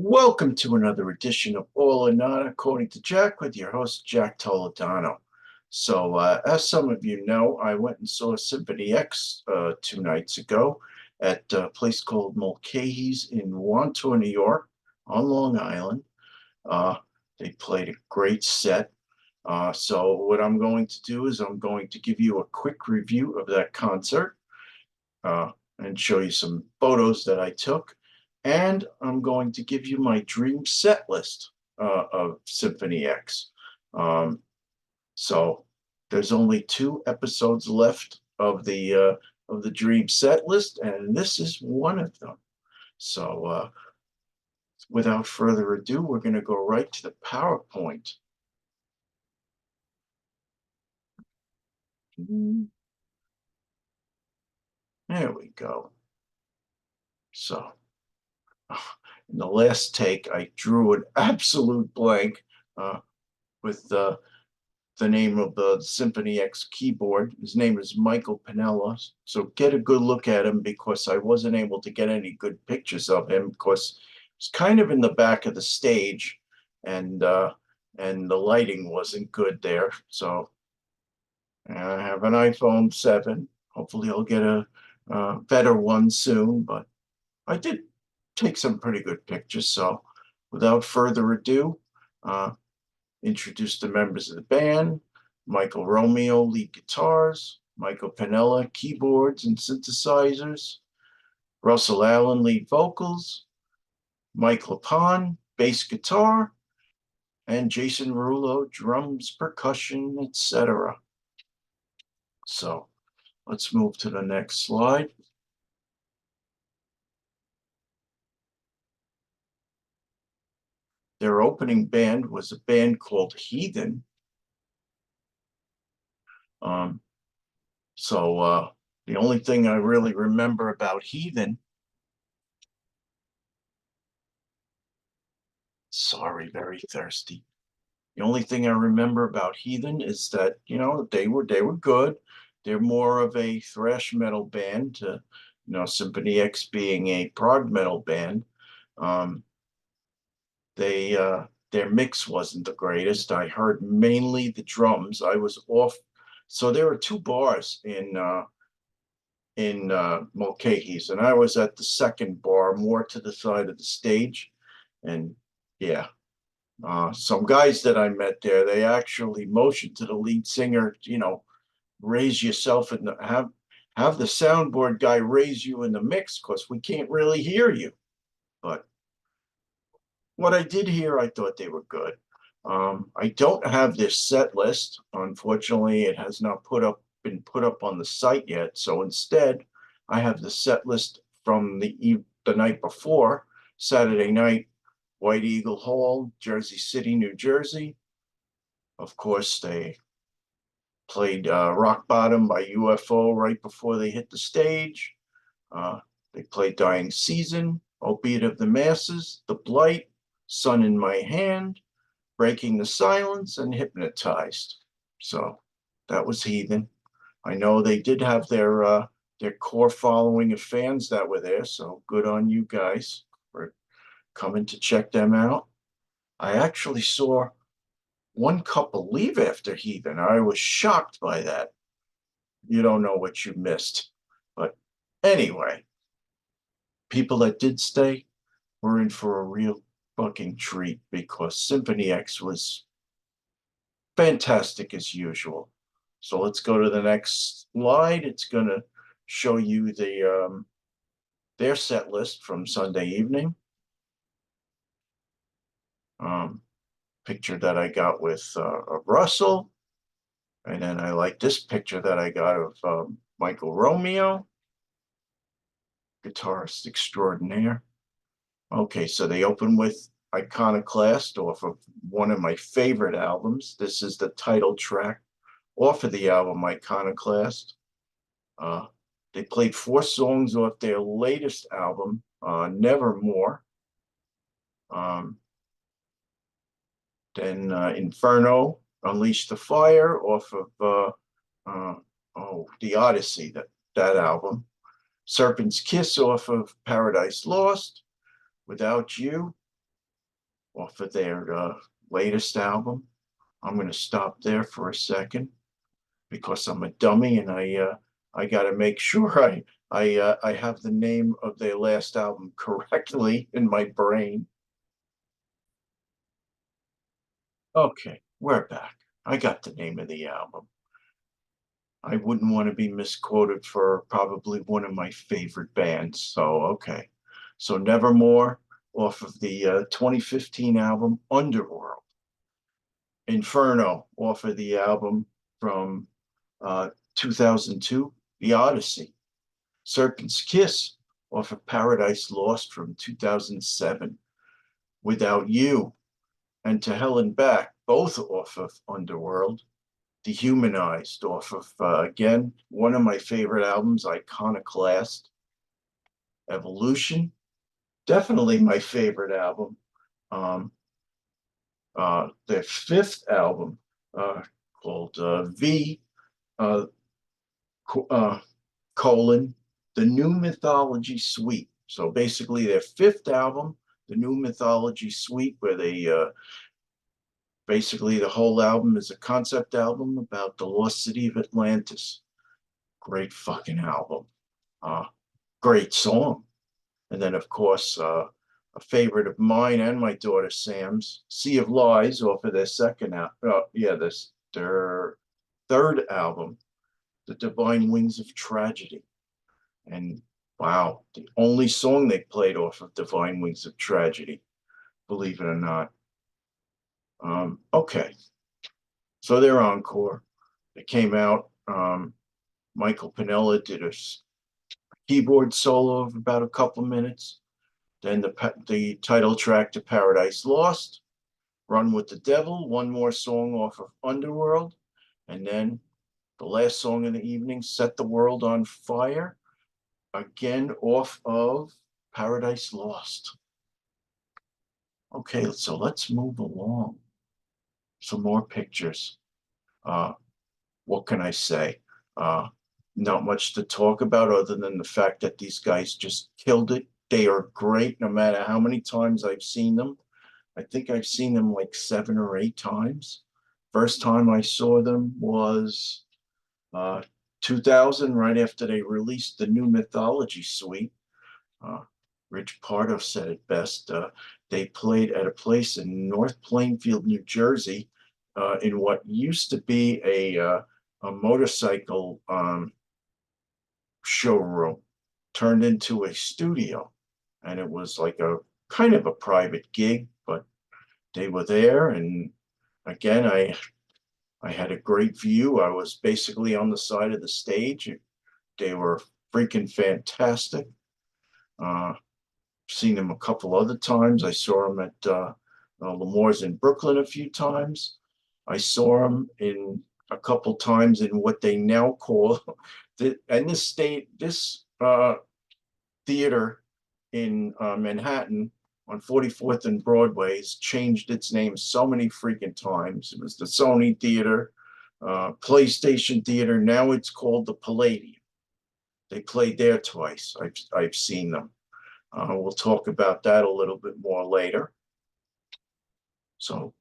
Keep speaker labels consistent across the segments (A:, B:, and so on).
A: Welcome to another edition of All or Not According to Jack with your host, Jack Toledano. As some of you know, I went and saw Symphony X 2 nights ago at a place called Mulcahy's in Wantor, New York, on Long Island. Uh, they played a great set. So, what I'm going to do is I'm going to give you a quick review of that concert uh, and show you some photos that I took. And I'm going to give you my dream set list of Symphony X. Um, so there's only 2 episodes left of the dream set list, and this is one of them. So without further ado, we're going to go right to the PowerPoint. There we go. So in the last take, I drew an absolute blank with the name of the Symphony X keyboard. His name is Michael Pinella. So get a good look at him because I wasn't able to get any good pictures of him because it's kind of in the back of the stage and the lighting wasn't good there. So I have an iPhone 7. Hopefully I'll get a better one soon, but I did take some pretty good pictures. So without further ado, introduce the members of the band: Michael Romeo, lead guitars; Michael Pinella, keyboards and synthesizers; Russell Allen, lead vocals; Mike Lapon, bass guitar; and Jason Rulo, drums, percussion, etc. So let's move to the next slide. Their opening band was a band called Heathen. Um, so the only thing I really remember about Heathen, sorry, very thirsty. The only thing I remember about Heathen is that, they were good. They're more of a thrash metal band to, Symphony X being a prog metal band. Um, they their mix wasn't the greatest. I heard mainly the drums. I was off. So there were 2 bars in Mulcahy's, and I was at the second bar, more to the side of the stage. And yeah, some guys that I met there, they actually motioned to the lead singer, raise yourself and have the soundboard guy raise you in the mix because we can't really hear you. But what I did hear, I thought they were good. I don't have this set list. Unfortunately, it has not been put up on the site yet. So instead, I have the set list from the night before, Saturday night, White Eagle Hall, Jersey City, New Jersey. Of course, they played Rock Bottom by UFO right before they hit the stage. Uh, they played Dying Season, Opiate of the Masses, The Blight, Sun in My Hand, Breaking the Silence, and Hypnotized. So that was Heathen. I know they did have their core following of fans that were there, so good on you guys for coming to check them out. I actually saw one couple leave after Heathen. I was shocked by that. You don't know what you missed. But anyway, people that did stay were in for a real fucking treat because Symphony X was fantastic as usual. So let's go to the next slide. It's going to show you their set list from Sunday evening. Picture that I got with Russell. And then I like this picture that I got of Michael Romeo, guitarist extraordinaire. Okay, so they open with Iconoclast off of one of my favorite albums. This is the title track off of the album Iconoclast. Uh, they played 4 songs off their latest album, Nevermore. Um, then Inferno, Unleash the Fire off of The Odyssey, that album. Serpent's Kiss off of Paradise Lost, Without You, off of their latest album. I'm going to stop there for a second because I'm a dummy and I got to make sure I have the name of their last album correctly in my brain. Okay, we're back. I got the name of the album. I wouldn't want to be misquoted for probably one of my favorite bands. So, okay. So, Nevermore off of the 2015 album Underworld. Inferno off of the album from 2002, The Odyssey. Serpent's Kiss off of Paradise Lost from 2007. Without You and To Hell and Back, both off of Underworld. Dehumanized off of, again, one of my favorite albums, Iconoclast. Evolution, definitely my favorite album. Their fifth album, called V, uh, colon, The New Mythology Suite. So basically their fifth album, The New Mythology Suite, where they basically the whole album is a concept album about the lost city of Atlantis. Great fucking album. Uh, Great song. And then, of course, a favorite of mine and my daughter Sam's, Sea of Lies, off of their their third album, The Divine Wings of Tragedy. And wow, the only song they played off of Divine Wings of Tragedy, believe it or not. Okay, so their encore. It came out. Michael Pinella did a keyboard solo of about a couple minutes. Then the title track to Paradise Lost, Run with the Devil, one more song off of Underworld, and then the last song of the evening, Set the World on Fire, again off of Paradise Lost. Okay, so let's move along. Some more pictures. Uh, what can I say? Uh, Not much to talk about other than the fact that these guys just killed it. They are great no matter how many times I've seen them. I think I've seen them like 7 or 8 times. First time I saw them was 2000, right after they released the New Mythology Suite. Uh, Rich Pardo said it best. They played at a place in North Plainfield, New Jersey, in what used to be a motorcycle showroom turned into a studio. And it was like a kind of a private gig, but they were there. And again, I had a great view. I was basically on the side of the stage. They were freaking fantastic. Uh, Seen them a couple other times. I saw them at Lemore's in Brooklyn a few times. I saw them in a couple times in what they now call this theater in Manhattan on 44th and Broadway has changed its name so many freaking times. It was the Sony Theater, PlayStation Theater. Now it's called the Palladium. They played there twice. I've seen them. We'll talk about that a little bit more later. So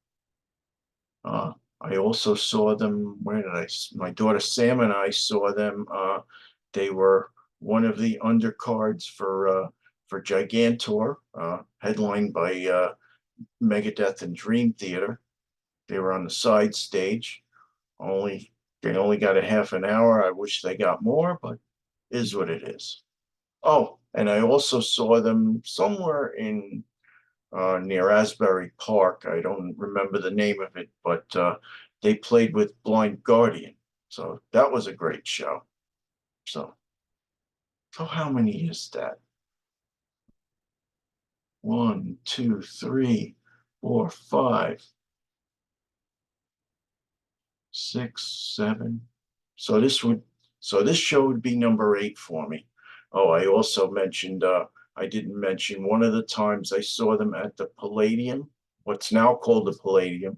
A: I also saw them. Where did I? My daughter Sam and I saw them. They were one of the undercards for Gigantor, headlined by Megadeth and Dream Theater. They were on the side stage. They only got a half an hour. I wish they got more, but is what it is. Oh, and I also saw them somewhere in near Asbury Park. I don't remember the name of it, but they played with Blind Guardian. So that was a great show. So, so how many is that? 1, 2, 3, 4, 5, 6, 7. So this show would be number 8 for me. Oh, I also mentioned I didn't mention one of the times I saw them at the Palladium, what's now called the Palladium.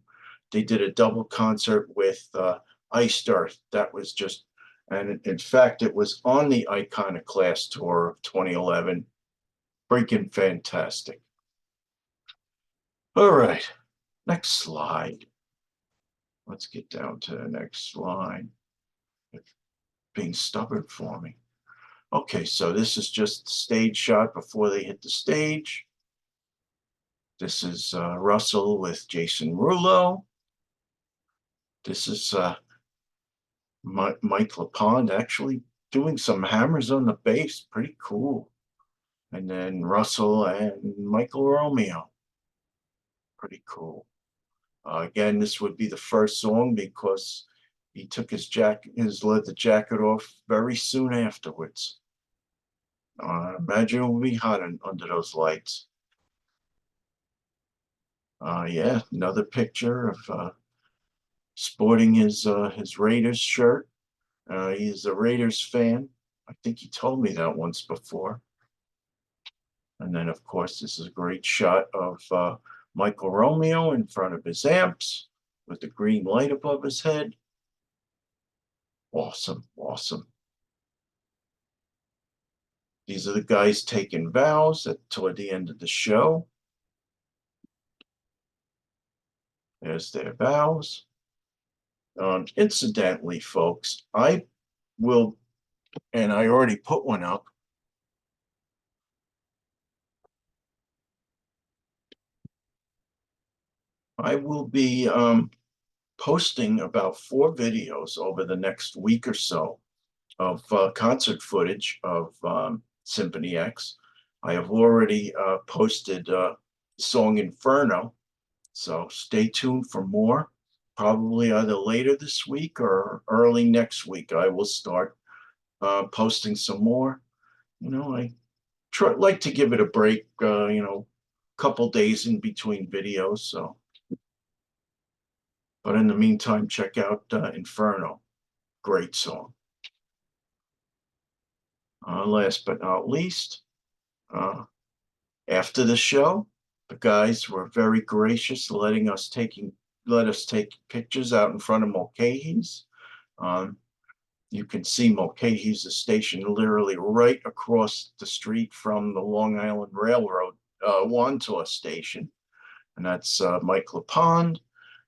A: They did a double concert with Iced Earth. That was just, and in fact, it was on the Iconoclast tour of 2011. Freaking fantastic. All right, next slide. Let's get down to the next slide. It's being stubborn for me. Okay, so this is just the stage shot before they hit the stage. This is Russell with Jason Rulo. This is Mike LaPond actually doing some hammers on the bass. Pretty cool. And then Russell and Michael Romeo. Pretty cool. Again, this would be the first song because he took his leather jacket off very soon afterwards. Imagine it would be hot under those lights. Yeah, another picture of sporting his Raiders shirt. He's a Raiders fan. I think he told me that once before. And then, of course, this is a great shot of Michael Romeo in front of his amps with the green light above his head. Awesome, awesome. These are the guys taking vows toward the end of the show. There's their vows. Incidentally, folks, I will, and I already put one up. I will be posting about 4 videos over the next week or so of concert footage of Symphony X. I have already posted song Inferno, so stay tuned for more. Probably either later this week or early next week, I will start posting some more. I like to give it a break, couple days in between videos. So, but in the meantime, check out Inferno. Great song. Last but not least, uh, after the show, the guys were very gracious, let us take pictures out in front of Mulcahy's. Um, you can see Mulcahy's a station literally right across the street from the Long Island Railroad Wantaw station, and that's Mike LaPond.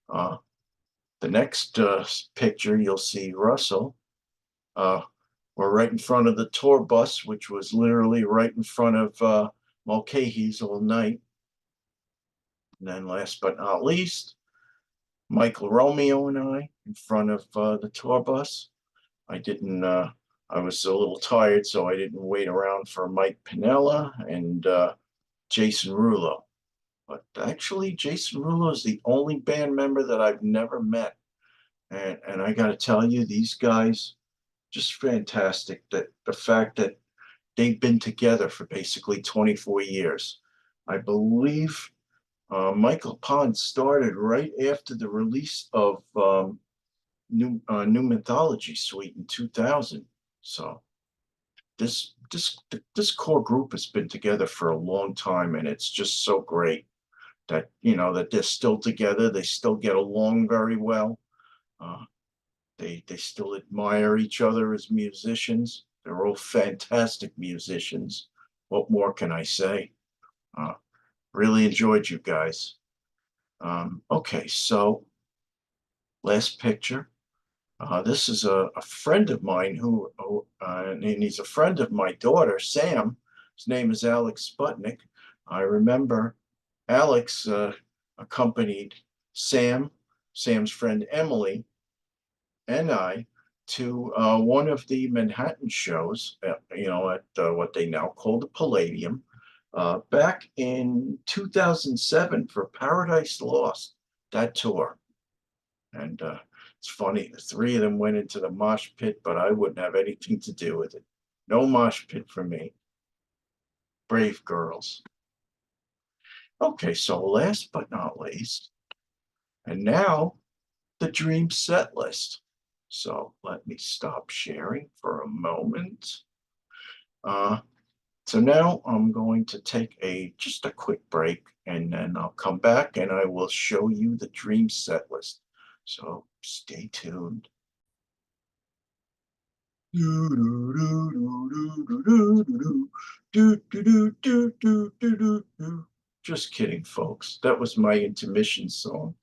A: The next picture, you'll see Russell. We're right in front of the tour bus, which was literally right in front of Mulcahy's all night. And then last but not least, Michael Romeo and I in front of the tour bus. I didn't, I was a little tired, so I didn't wait around for Mike Pinella and Jason Rulo. But actually, Jason Rulo is the only band member that I've never met. And I got to tell you, these guys, just fantastic. That the fact that they've been together for basically 24 years. I believe Michael Pond started right after the release of New Mythology Suite in 2000. So this core group has been together for a long time, and it's just so great that that they're still together. They still get along very well. Uh, they still admire each other as musicians. They're all fantastic musicians. What more can I say? Uh, really enjoyed you guys. Okay, so last picture. This is a friend of mine and he's a friend of my daughter, Sam. His name is Alex Sputnik. I remember Alex accompanied Sam's friend Emily, and I to one of the Manhattan shows, at what they now call the Palladium, back in 2007 for Paradise Lost, that tour. And it's funny, the 3 of them went into the mosh pit, but I wouldn't have anything to do with it. No mosh pit for me. Brave girls. Okay, so last but not least, and now the dream set list. So let me stop sharing for a moment. Uh, so now I'm going to take just a quick break, and then I'll come back and I will show you the dream set list. So stay tuned. Just kidding, folks. That was my intermission song.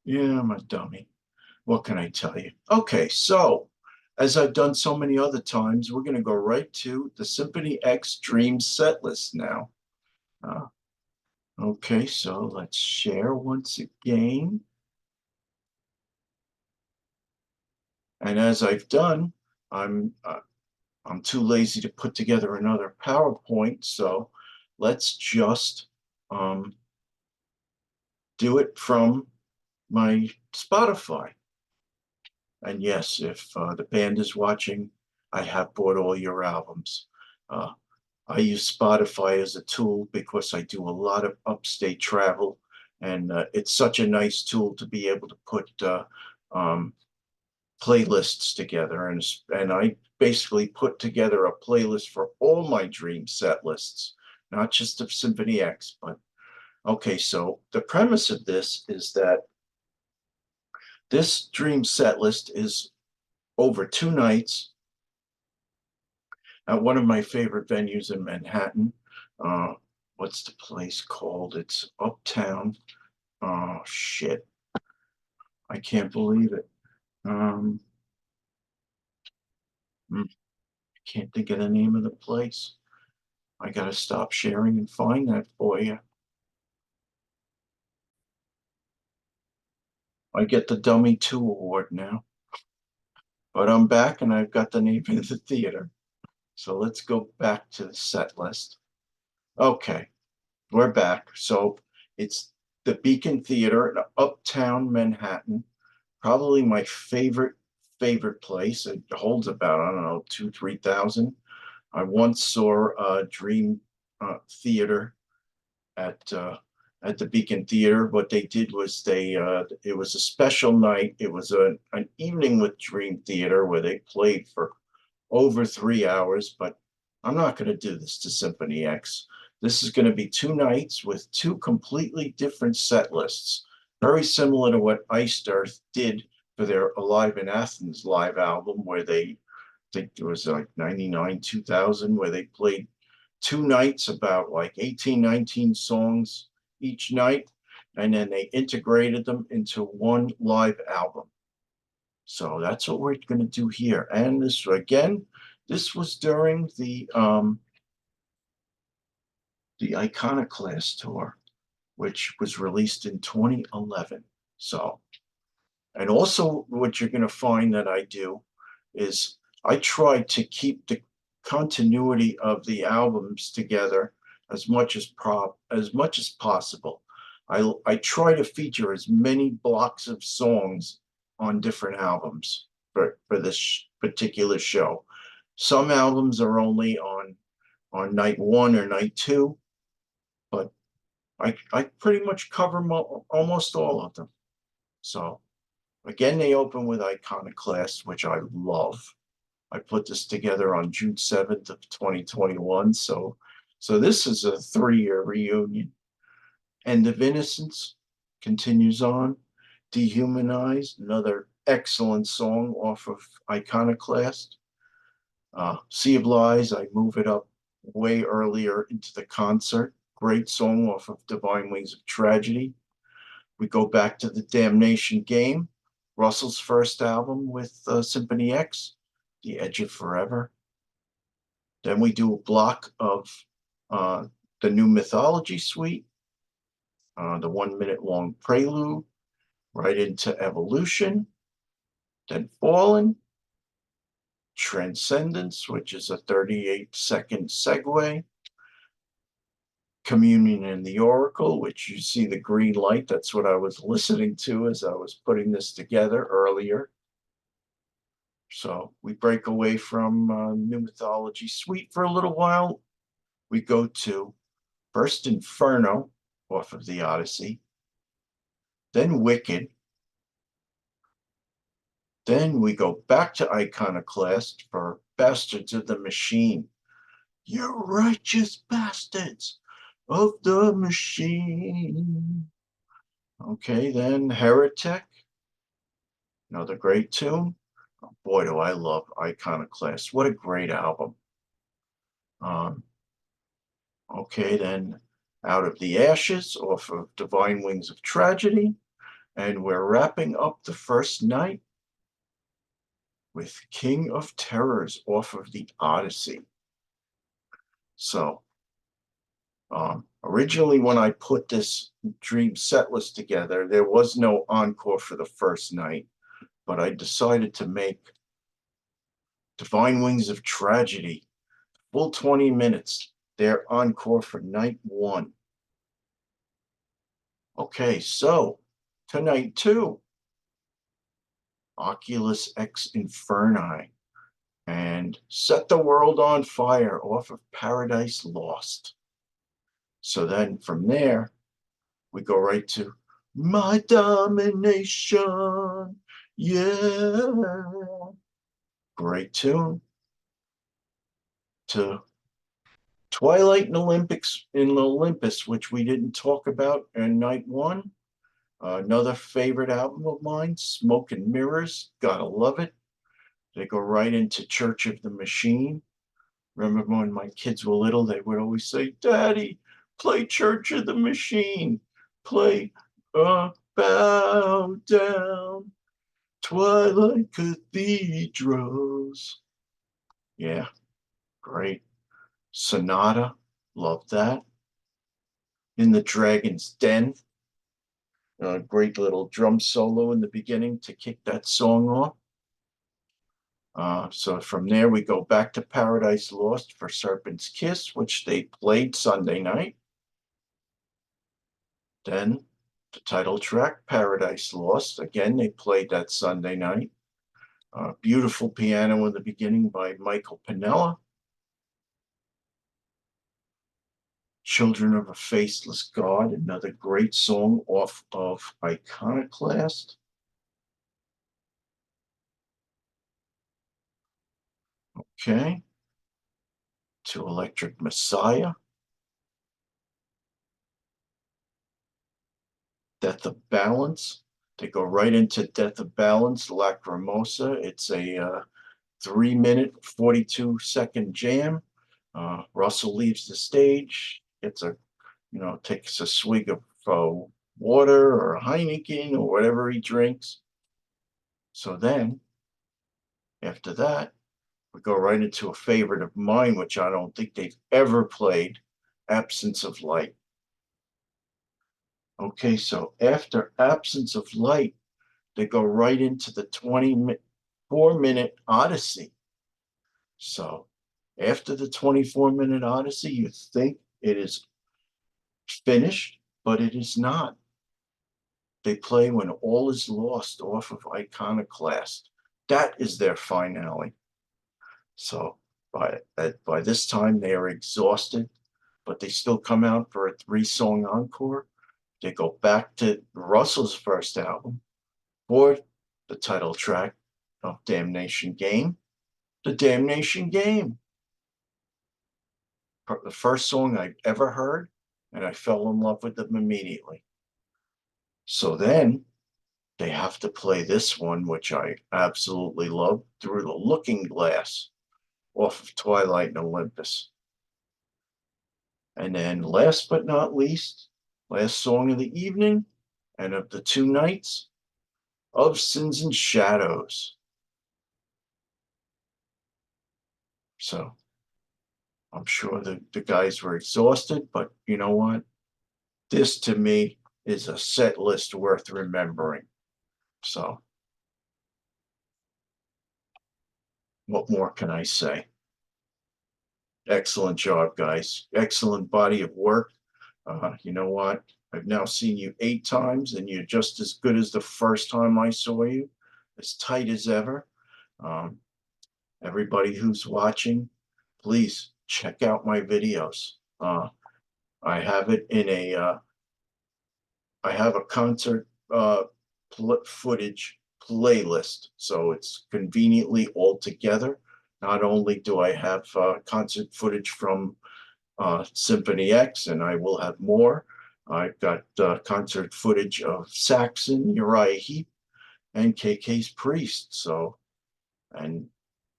A: Yeah, I'm a dummy. What can I tell you? Okay, so as I've done so many other times, we're going to go right to the Symphony X Dream set list now. Uh, okay, so let's share once again. And as I've done, I'm uh, I'm too lazy to put together another PowerPoint, so let's just um, do it from my Spotify. And yes, if the band is watching, I have bought all your albums. Uh, I use Spotify as a tool because I do a lot of upstate travel, and it's such a nice tool to be able to put um, playlists together. And I basically put together a playlist for all my dream set lists, not just of Symphony X. But okay, so the premise of this is that this dream set list is over 2 nights at one of my favorite venues in Manhattan. Uh, what's the place called? It's uptown. Oh shit. I can't believe it. Um, I can't think of the name of the place. I gotta stop sharing and find that for you. I get the Dummy 2 award now. But I'm back and I've got the name of the theater. So let's go back to the set list. Okay, we're back. So it's the Beacon Theater in uptown Manhattan. Probably my favorite place. It holds about, I don't know, 3,000. I once saw a Dream Theater at at the Beacon Theater. What they did was it was a special night. It was an evening with Dream Theater where they played for over 3 hours. But I'm not going to do this to Symphony X. This is going to be 2 nights with two completely different set lists, very similar to what Iced Earth did for their Alive in Athens live album, where they I think it was like 99, 2000, where they played 2 nights, about like 18, 19 songs each night, and then they integrated them into one live album. So that's what we're going to do here. And this, again, this was during the Iconoclast tour, which was released in 2011. So, and also what you're going to find that I do is I try to keep the continuity of the albums together as much as possible. I try to feature as many blocks of songs on different albums for this particular show. Some albums are only on night one or night two, but I pretty much cover almost all of them. So again, they open with Iconoclast, which I love. I put this together on June 7th of 2021. So this is a 3-year reunion. End of Innocence continues on. Dehumanized, another excellent song off of Iconoclast. Sea of Lies, I move it up way earlier into the concert. Great song off of Divine Wings of Tragedy. We go back to the Damnation Game, Russell's first album with Symphony X, The Edge of Forever. Then we do a block of the New Mythology Suite, the 1 minute long prelude, right into Evolution, then Fallen, Transcendence, which is a 38-second segue, Communion and the Oracle, which you see the green light. That's what I was listening to as I was putting this together earlier. So we break away from New Mythology Suite for a little while. We go to first Inferno off of the Odyssey, then Wicked. Then we go back to Iconoclast for Bastards of the Machine. You righteous bastards of the machine. Okay, then Heretic, another great tune. Oh, boy, do I love Iconoclast. What a great album. Um, okay, then Out of the Ashes off of Divine Wings of Tragedy. And we're wrapping up the first night with King of Terrors off of the Odyssey. So originally when I put this dream set list together, there was no encore for the first night, but I decided to make Divine Wings of Tragedy, full 20 minutes, their encore for night one. Okay, so to night two, Oculus Ex Inferni and Set the World on Fire off of Paradise Lost. So then from there, we go right to My Domination. Yeah. Great tune. To Twilight in Olympus, which we didn't talk about in night one. Another favorite album of mine, Smoke and Mirrors. Gotta love it. They go right into Church of the Machine. Remember when my kids were little, they would always say, Daddy, play Church of the Machine. Play Bow Down, Twilight Cathedrals. Yeah, great. Sonata, love that. In the Dragon's Den, a great little drum solo in the beginning to kick that song off. So from there, we go back to Paradise Lost for Serpent's Kiss, which they played Sunday night. Then the title track, Paradise Lost. Again, they played that Sunday night. Beautiful piano in the beginning by Michael Piniella. Children of a Faceless God, another great song off of Iconoclast. Okay. To Electric Messiah. Death of Balance. They go right into Death of Balance, Lacrimosa. It's a 3-minute, 42-second jam. Russell leaves the stage, takes a swig of water or Heineken or whatever he drinks. So then, after that, we go right into a favorite of mine, which I don't think they've ever played, Absence of Light. Okay, so after Absence of Light, they go right into the 24-minute Odyssey. So after the 24-minute Odyssey, you think it is finished, but it is not. They play When All Is Lost off of Iconoclast. That is their finale. So by this time, they are exhausted, but they still come out for a 3-song encore. They go back to Russell's first album for the title track of Damnation Game. The Damnation Game. The first song I've ever heard, and I fell in love with them immediately. So then they have to play this one, which I absolutely love, Through the Looking Glass off of Twilight and Olympus. And then last but not least, last song of the evening and of the 2 nights, Of Sins and Shadows. So I'm sure the guys were exhausted, but you know what? This to me is a set list worth remembering. So what more can I say? Excellent job, guys. Excellent body of work. You know what? I've now seen you 8 times, and you're just as good as the first time I saw you, as tight as ever. Everybody who's watching, please check out my videos. I have it in I have a concert footage playlist, so it's conveniently all together. Not only do I have concert footage from Symphony X, and I will have more. I've got concert footage of Saxon, Uriah Heep, and KK's Priest. So, and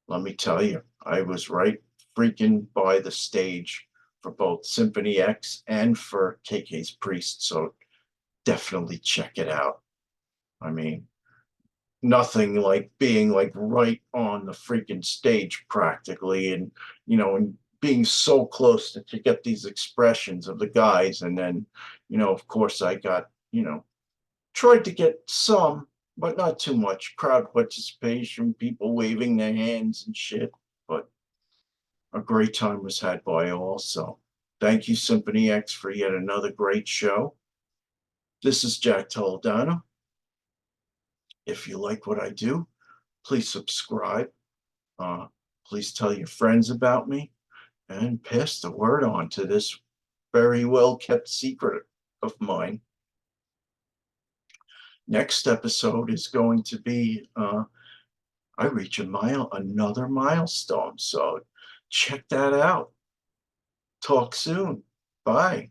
A: let me tell you, I was right freaking by the stage for both Symphony X and for KK's Priest. So definitely check it out. I mean, nothing like being like right on the freaking stage practically, and and being so close that you get these expressions of the guys. And then, of course, I got, tried to get some, but not too much crowd participation, people waving their hands and shit. But a great time was had by all. So thank you, Symphony X, for yet another great show. This is Jack Toledano. If you like what I do, please subscribe. Uh, please tell your friends about me and pass the word on to this very well kept secret of mine. Next episode is going to be I reach another milestone. So check that out. Talk soon. Bye.